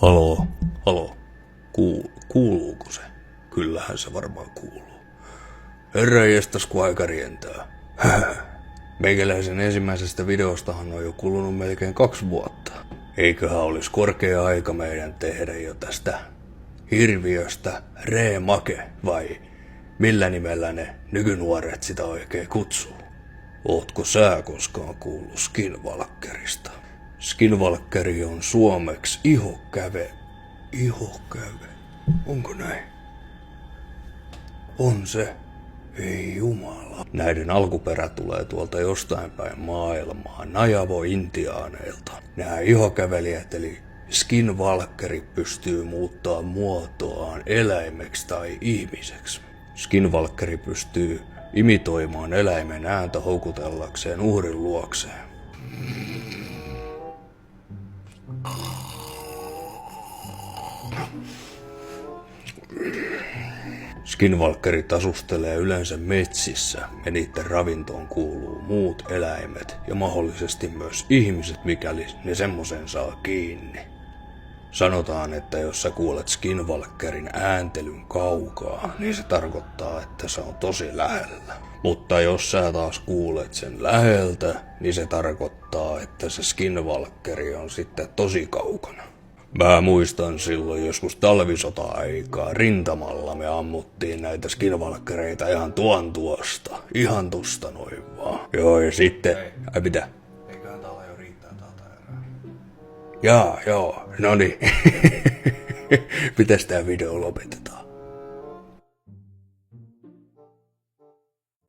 Haloo, haloo. Kuuluuko se? Kyllähän se varmaan kuuluu. Herra jestas, kun aika rientää. Meikäläisen ensimmäisestä videostahan on jo kulunut melkein 2 vuotta. Eiköhän olisi korkea aika meidän tehdä jo tästä hirviöstä reemake, vai millä nimellä ne nykynuoret sitä oikein kutsuu? Ootko sä koskaan kuullut Skinwalkerista? Skinwalkeri on suomeksi ihokäve. Ihokäve? Onko näin? On se. Ei jumala. Näiden alkuperä tulee tuolta jostain päin maailmaa, Najavo-intiaaneilta. Nämä ihokävelijät eli Skinwalkerit pystyy muuttaa muotoaan eläimeksi tai ihmiseksi. Skinwalkeri pystyy imitoimaan eläimen ääntä houkutellakseen uhrin luokseen. Skinwalkerit asustelee yleensä metsissä ja niiden ravintoon kuuluu muut eläimet ja mahdollisesti myös ihmiset, mikäli ne semmosen saa kiinni. Sanotaan, että jos sä kuulet Skinwalkerin ääntelyn kaukaa, niin se tarkoittaa, että se on tosi lähellä. Mutta jos sä taas kuulet sen läheltä, niin se tarkoittaa, että se Skinwalkeri on sitten tosi kaukana. Mä muistan silloin joskus talvisota-aikaa rintamalla me ammuttiin näitä Skinwalkereita ihan ihan tuosta noin vaan. Joo, ja sitten... Ai mitä? Eiköhän täällä jo riittää täältä erää. Joo, noniin. Mitäs tää video lopetetaan?